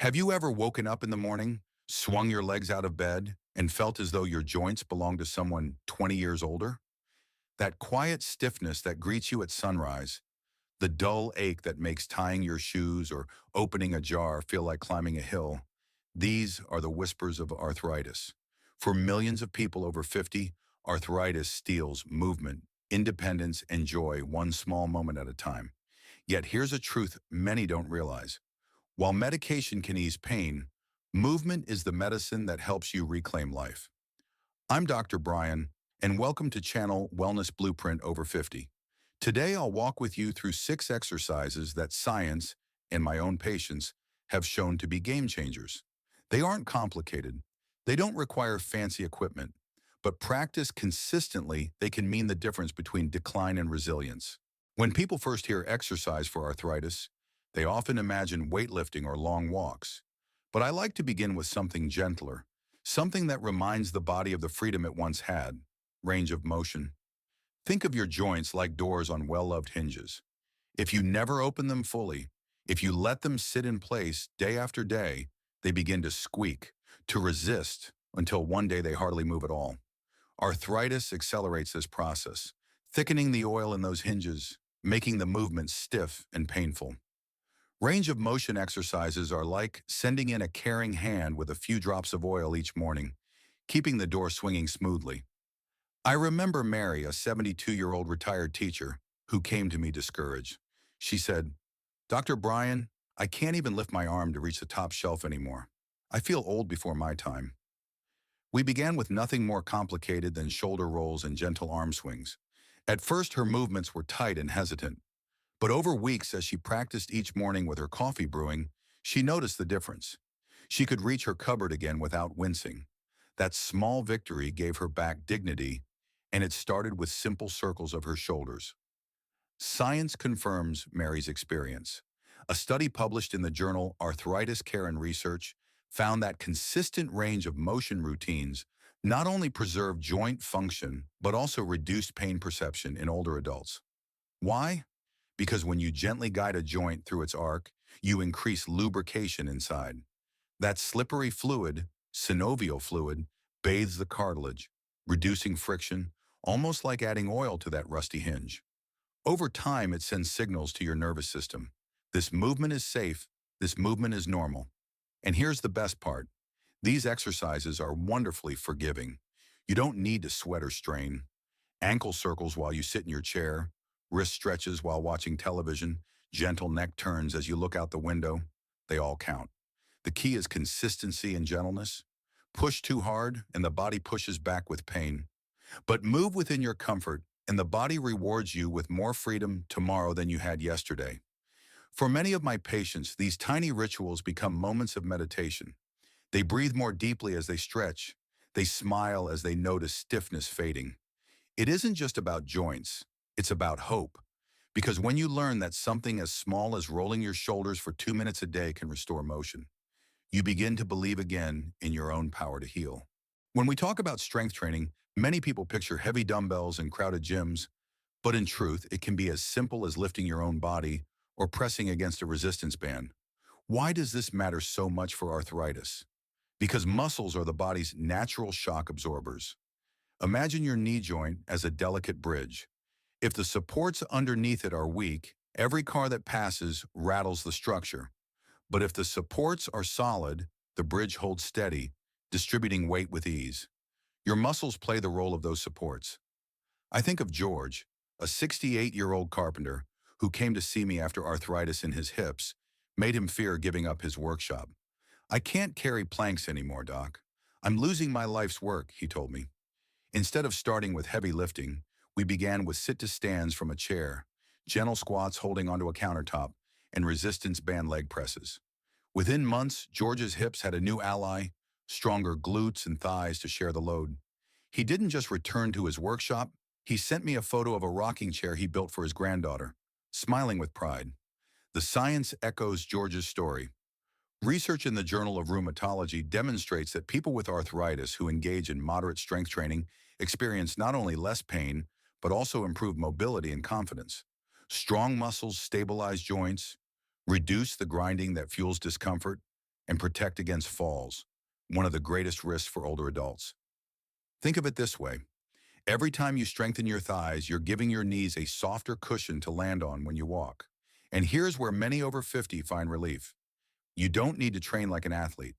Have you ever woken up in the morning, swung your legs out of bed, and felt as though your joints belonged to someone 20 years older? That quiet stiffness that greets you at sunrise, the dull ache that makes tying your shoes or opening a jar feel like climbing a hill, these are the whispers of arthritis. For millions of people over 50, arthritis steals movement, independence, and joy one small moment at a time. Yet here's a truth many don't realize. While medication can ease pain, movement is the medicine that helps you reclaim life. I'm Dr. Brian, and welcome to Channel Wellness Blueprint Over 50. Today, I'll walk with you through 6 exercises that science and my own patients have shown to be game changers. They aren't complicated. They don't require fancy equipment, but practiced consistently, they can mean the difference between decline and resilience. When people first hear exercise for arthritis, they often imagine weightlifting or long walks. But I like to begin with something gentler, something that reminds the body of the freedom it once had, range of motion. Think of your joints like doors on well-loved hinges. If you never open them fully, if you let them sit in place day after day, they begin to squeak, to resist, until one day they hardly move at all. Arthritis accelerates this process, thickening the oil in those hinges, making the movement stiff and painful. Range of motion exercises are like sending in a caring hand with a few drops of oil each morning, keeping the door swinging smoothly. I remember Mary, a 72-year-old retired teacher, who came to me discouraged. She said, "Dr. Brian, I can't even lift my arm to reach the top shelf anymore. I feel old before my time." We began with nothing more complicated than shoulder rolls and gentle arm swings. At first, her movements were tight and hesitant. But over weeks, as she practiced each morning with her coffee brewing, she noticed the difference. She could reach her cupboard again without wincing. That small victory gave her back dignity, and it started with simple circles of her shoulders. Science confirms Mary's experience. A study published in the journal Arthritis Care and Research found that consistent range of motion routines not only preserved joint function, but also reduced pain perception in older adults. Why? Because when you gently guide a joint through its arc, you increase lubrication inside. That slippery fluid, synovial fluid, bathes the cartilage, reducing friction, almost like adding oil to that rusty hinge. Over time, it sends signals to your nervous system. This movement is safe, this movement is normal. And here's the best part. These exercises are wonderfully forgiving. You don't need to sweat or strain. Ankle circles while you sit in your chair, wrist stretches while watching television, gentle neck turns as you look out the window, they all count. The key is consistency and gentleness. Push too hard, and the body pushes back with pain. But move within your comfort, and the body rewards you with more freedom tomorrow than you had yesterday. For many of my patients, these tiny rituals become moments of meditation. They breathe more deeply as they stretch. They smile as they notice stiffness fading. It isn't just about joints. It's about hope. Because when you learn that something as small as rolling your shoulders for 2 minutes a day can restore motion, you begin to believe again in your own power to heal. When we talk about strength training, many people picture heavy dumbbells and crowded gyms, but in truth, it can be as simple as lifting your own body or pressing against a resistance band. Why does this matter so much for arthritis? Because muscles are the body's natural shock absorbers. Imagine your knee joint as a delicate bridge. If the supports underneath it are weak, every car that passes rattles the structure. But if the supports are solid, the bridge holds steady, distributing weight with ease. Your muscles play the role of those supports. I think of George, a 68-year-old carpenter who came to see me after arthritis in his hips made him fear giving up his workshop. "I can't carry planks anymore, Doc. I'm losing my life's work," he told me. Instead of starting with heavy lifting, we began with sit-to-stands from a chair, gentle squats holding onto a countertop, and resistance band leg presses. Within months, George's hips had a new ally, stronger glutes and thighs to share the load. He didn't just return to his workshop, he sent me a photo of a rocking chair he built for his granddaughter, smiling with pride. The science echoes George's story. Research in the Journal of Rheumatology demonstrates that people with arthritis who engage in moderate strength training experience not only less pain, but also improved mobility and confidence. Strong muscles stabilize joints, reduce the grinding that fuels discomfort, and protect against falls, one of the greatest risks for older adults. Think of it this way. Every time you strengthen your thighs, you're giving your knees a softer cushion to land on when you walk. And here's where many over 50 find relief. You don't need to train like an athlete.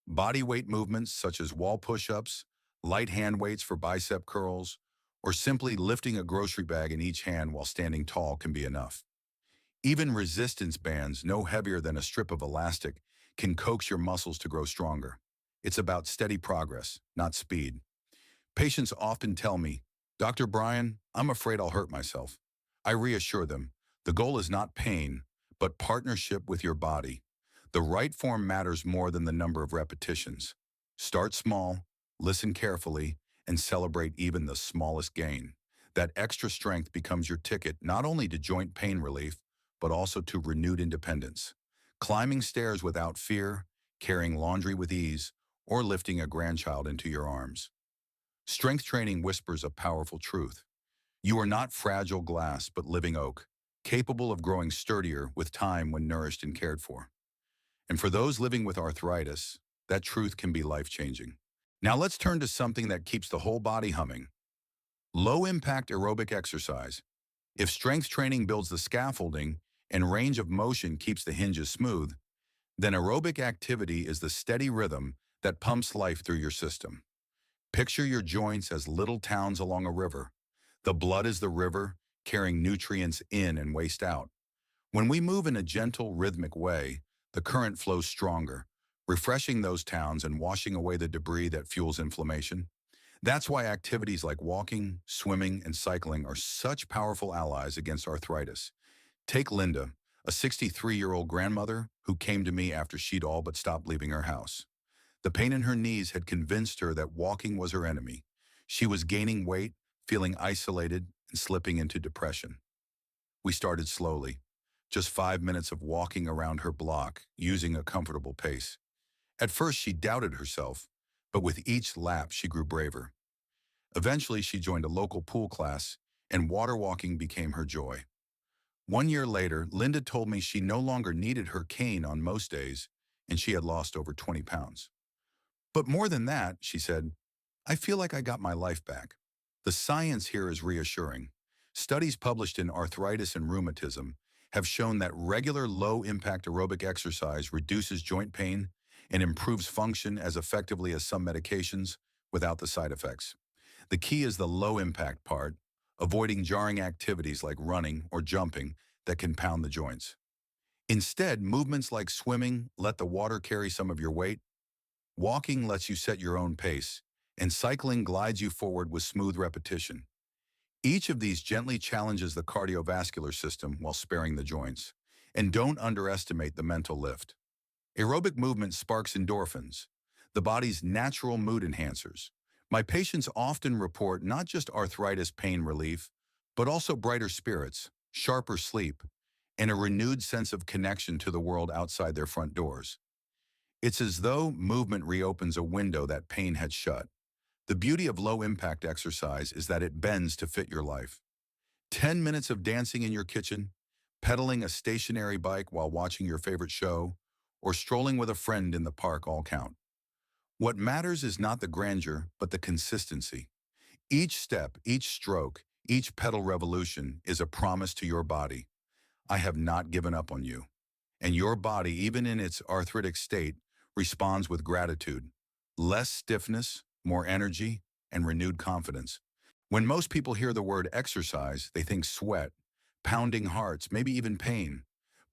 Body weight movements such as wall push-ups, light hand weights for bicep curls, or simply lifting a grocery bag in each hand while standing tall can be enough. Even resistance bands, no heavier than a strip of elastic, can coax your muscles to grow stronger. It's about steady progress, not speed. Patients often tell me, Dr. Brian, I'm afraid I'll hurt myself. I reassure them, the goal is not pain, but partnership with your body. The right form matters more than the number of repetitions. Start small, listen carefully, and celebrate even the smallest gain. That extra strength becomes your ticket not only to joint pain relief, but also to renewed independence. Climbing stairs without fear, carrying laundry with ease, or lifting a grandchild into your arms. Strength training whispers a powerful truth. You are not fragile glass, but living oak, capable of growing sturdier with time when nourished and cared for. And for those living with arthritis, that truth can be life-changing. Now let's turn to something that keeps the whole body humming. Low-impact aerobic exercise. If strength training builds the scaffolding and range of motion keeps the hinges smooth, then aerobic activity is the steady rhythm that pumps life through your system. Picture your joints as little towns along a river. The blood is the river, carrying nutrients in and waste out. When we move in a gentle, rhythmic way, the current flows stronger, refreshing those towns and washing away the debris that fuels inflammation. That's why activities like walking, swimming, and cycling are such powerful allies against arthritis. Take Linda, a 63-year-old grandmother who came to me after she'd all but stopped leaving her house. The pain in her knees had convinced her that walking was her enemy. She was gaining weight, feeling isolated, and slipping into depression. We started slowly, just 5 minutes of walking around her block, using a comfortable pace. At first, she doubted herself, but with each lap, she grew braver. Eventually, she joined a local pool class, and water walking became her joy. 1 year later, Linda told me she no longer needed her cane on most days, and she had lost over 20 pounds. But more than that, she said, I feel like I got my life back. The science here is reassuring. Studies published in Arthritis and Rheumatism have shown that regular low-impact aerobic exercise reduces joint pain and improves function as effectively as some medications without the side effects. The key is the low-impact part, avoiding jarring activities like running or jumping that can pound the joints. Instead, movements like swimming let the water carry some of your weight, walking lets you set your own pace, and cycling glides you forward with smooth repetition. Each of these gently challenges the cardiovascular system while sparing the joints. And don't underestimate the mental lift. Aerobic movement sparks endorphins, the body's natural mood enhancers. My patients often report not just arthritis pain relief, but also brighter spirits, sharper sleep, and a renewed sense of connection to the world outside their front doors. It's as though movement reopens a window that pain had shut. The beauty of low-impact exercise is that it bends to fit your life. 10 minutes of dancing in your kitchen, pedaling a stationary bike while watching your favorite show, or strolling with a friend in the park all count. What matters is not the grandeur, but the consistency. Each step, each stroke, each pedal revolution is a promise to your body. I have not given up on you. And your body, even in its arthritic state, responds with gratitude. Less stiffness, more energy, and renewed confidence. When most people hear the word exercise, they think sweat, pounding hearts, maybe even pain.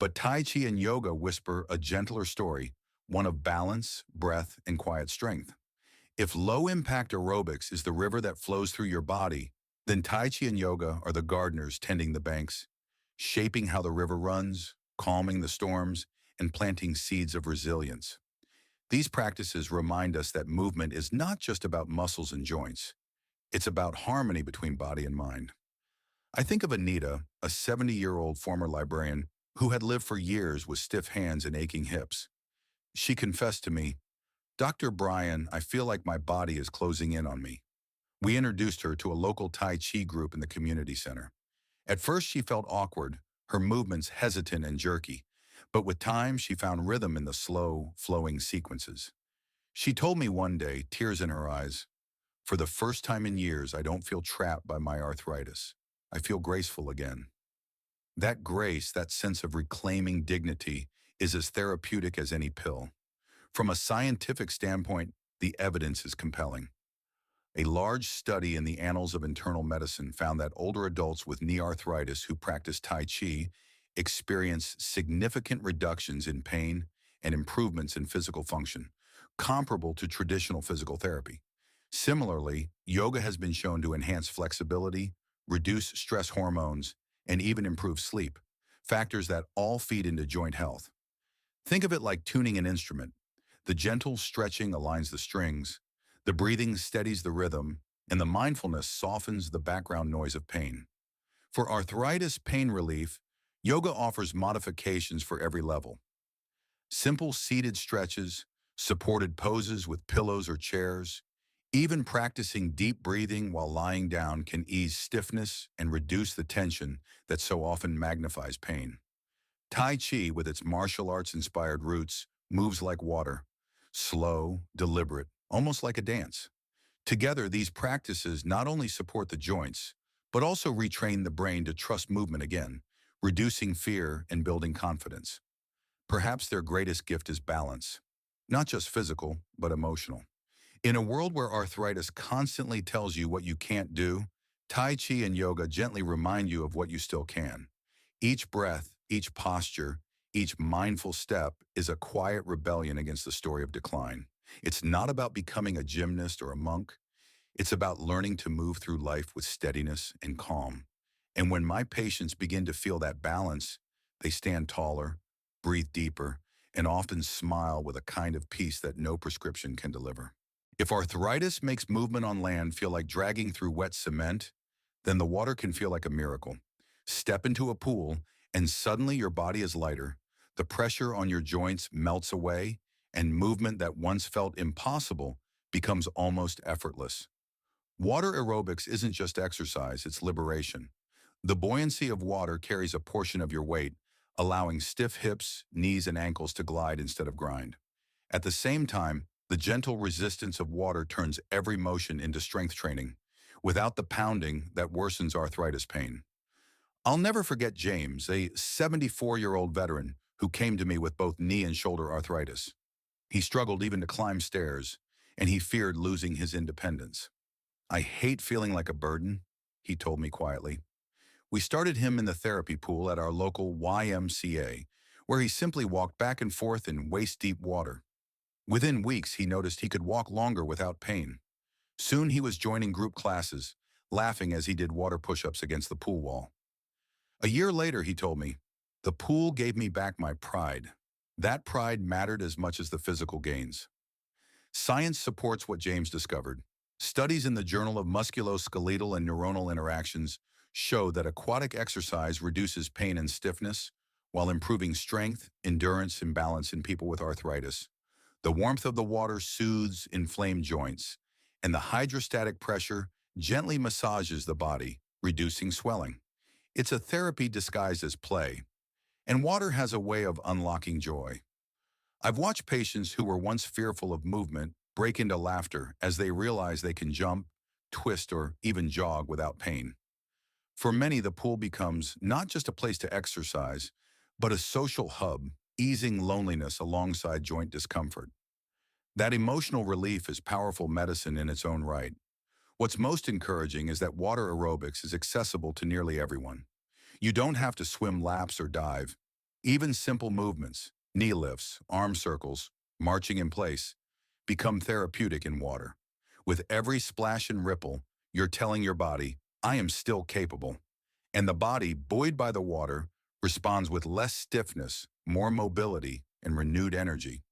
But Tai Chi and yoga whisper a gentler story, one of balance, breath, and quiet strength. If low-impact aerobics is the river that flows through your body, then Tai Chi and yoga are the gardeners tending the banks, shaping how the river runs, calming the storms, and planting seeds of resilience. These practices remind us that movement is not just about muscles and joints. It's about harmony between body and mind. I think of Anita, a 70-year-old former librarian who had lived for years with stiff hands and aching hips. She confessed to me, Dr. Brian, I feel like my body is closing in on me. We introduced her to a local Tai Chi group in the community center. At first, she felt awkward, her movements hesitant and jerky. But with time, she found rhythm in the slow, flowing sequences. She told me one day, tears in her eyes, "For the first time in years, I don't feel trapped by my arthritis. I feel graceful again." That grace, that sense of reclaiming dignity, is as therapeutic as any pill. From a scientific standpoint, the evidence is compelling. A large study in the Annals of Internal Medicine found that older adults with knee arthritis who practice Tai Chi experience significant reductions in pain and improvements in physical function, comparable to traditional physical therapy. Similarly, yoga has been shown to enhance flexibility, reduce stress hormones, and even improve sleep, factors that all feed into joint health. Think of it like tuning an instrument. The gentle stretching aligns the strings, the breathing steadies the rhythm, and the mindfulness softens the background noise of pain. For arthritis pain relief, yoga offers modifications for every level. Simple seated stretches, supported poses with pillows or chairs, even practicing deep breathing while lying down can ease stiffness and reduce the tension that so often magnifies pain. Tai Chi, with its martial arts-inspired roots, moves like water, slow, deliberate, almost like a dance. Together, these practices not only support the joints, but also retrain the brain to trust movement again, reducing fear and building confidence. Perhaps their greatest gift is balance, not just physical, but emotional. In a world where arthritis constantly tells you what you can't do, Tai Chi and yoga gently remind you of what you still can. Each breath, each posture, each mindful step is a quiet rebellion against the story of decline. It's not about becoming a gymnast or a monk. It's about learning to move through life with steadiness and calm. And when my patients begin to feel that balance, they stand taller, breathe deeper, and often smile with a kind of peace that no prescription can deliver. If arthritis makes movement on land feel like dragging through wet cement, then the water can feel like a miracle. Step into a pool, and suddenly your body is lighter, the pressure on your joints melts away, and movement that once felt impossible becomes almost effortless. Water aerobics isn't just exercise, it's liberation. The buoyancy of water carries a portion of your weight, allowing stiff hips, knees, and ankles to glide instead of grind. At the same time, the gentle resistance of water turns every motion into strength training, without the pounding that worsens arthritis pain. I'll never forget James, a 74-year-old veteran who came to me with both knee and shoulder arthritis. He struggled even to climb stairs, and he feared losing his independence. "I hate feeling like a burden," he told me quietly. We started him in the therapy pool at our local YMCA, where he simply walked back and forth in waist-deep water. Within weeks, he noticed he could walk longer without pain. Soon he was joining group classes, laughing as he did water push-ups against the pool wall. A year later, he told me, "The pool gave me back my pride. That pride mattered as much as the physical gains." Science supports what James discovered. Studies in the Journal of Musculoskeletal and Neuronal Interactions show that aquatic exercise reduces pain and stiffness while improving strength, endurance, and balance in people with arthritis. The warmth of the water soothes inflamed joints, and the hydrostatic pressure gently massages the body, reducing swelling. It's a therapy disguised as play, and water has a way of unlocking joy. I've watched patients who were once fearful of movement break into laughter as they realize they can jump, twist, or even jog without pain. For many, the pool becomes not just a place to exercise, but a social hub, easing loneliness alongside joint discomfort. That emotional relief is powerful medicine in its own right. What's most encouraging is that water aerobics is accessible to nearly everyone. You don't have to swim laps or dive. Even simple movements, knee lifts, arm circles, marching in place, become therapeutic in water. With every splash and ripple, you're telling your body, "I am still capable." And the body, buoyed by the water, responds with less stiffness, more mobility, and renewed energy.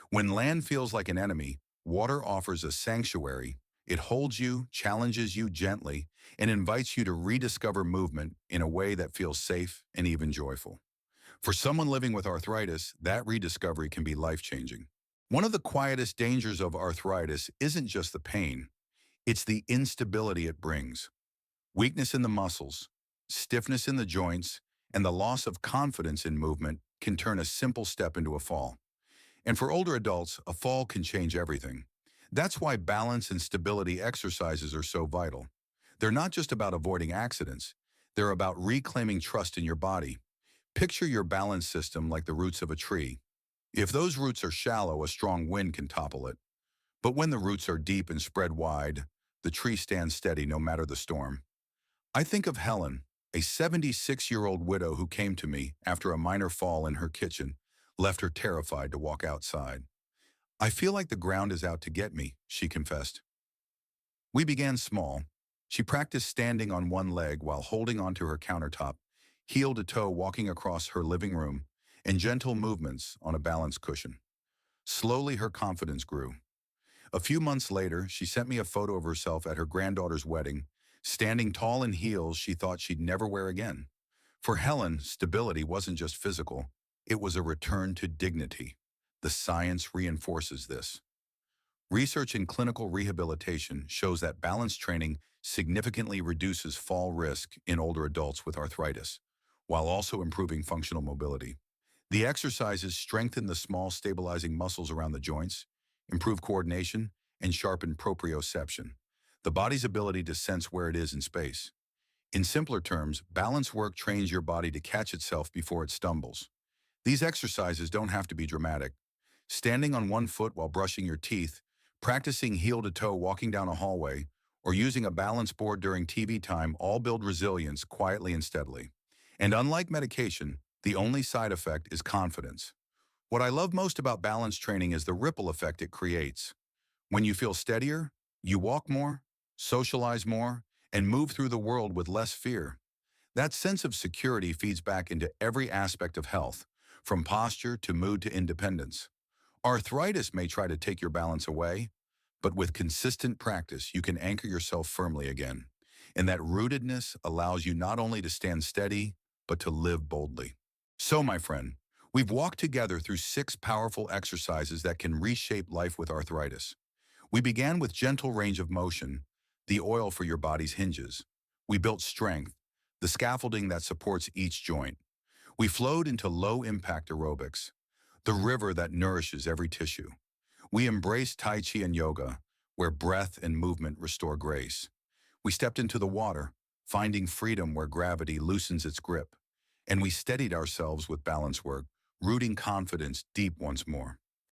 When land feels like an enemy, water offers a sanctuary. It holds you, challenges you gently, and invites you to rediscover movement in a way that feels safe and even joyful. For someone living with arthritis, that rediscovery can be life-changing. One of the quietest dangers of arthritis isn't just the pain, it's the instability it brings. Weakness in the muscles, stiffness in the joints, and the loss of confidence in movement can turn a simple step into a fall. And for older adults, a fall can change everything. That's why balance and stability exercises are so vital. They're not just about avoiding accidents. They're about reclaiming trust in your body. Picture your balance system like the roots of a tree. If those roots are shallow, a strong wind can topple it. But when the roots are deep and spread wide, the tree stands steady no matter the storm. I think of Helen, a 76-year-old widow who came to me after a minor fall in her kitchen, left her terrified to walk outside. I feel like the ground is out to get me, she confessed. We began small. She practiced standing on one leg while holding onto her countertop, heel to toe walking across her living room, and gentle movements on a balance cushion. Slowly, her confidence grew. A few months later, she sent me a photo of herself at her granddaughter's wedding, standing tall in heels she thought she'd never wear again. For Helen, stability wasn't just physical, it was a return to dignity. The science reinforces this. Research in clinical rehabilitation shows that balance training significantly reduces fall risk in older adults with arthritis, while also improving functional mobility. The exercises strengthen the small stabilizing muscles around the joints, improve coordination, and sharpen proprioception, the body's ability to sense where it is in space. In simpler terms, balance work trains your body to catch itself before it stumbles. These exercises don't have to be dramatic. Standing on one foot while brushing your teeth, practicing heel to toe walking down a hallway, or using a balance board during TV time all build resilience quietly and steadily. And unlike medication, the only side effect is confidence. What I love most about balance training is the ripple effect it creates. When you feel steadier, you walk more, socialize more, and move through the world with less fear. That sense of security feeds back into every aspect of health, from posture to mood to independence. Arthritis may try to take your balance away, but with consistent practice, you can anchor yourself firmly again. And that rootedness allows you not only to stand steady, but to live boldly. So, my friend, we've walked together through 6 powerful exercises that can reshape life with arthritis. We began with gentle range of motion, the oil for your body's hinges. We built strength, the scaffolding that supports each joint. We flowed into low-impact aerobics, the river that nourishes every tissue. We embraced Tai Chi and Yoga, where breath and movement restore grace. We stepped into the water, finding freedom where gravity loosens its grip. And we steadied ourselves with balance work, rooting confidence deep once more.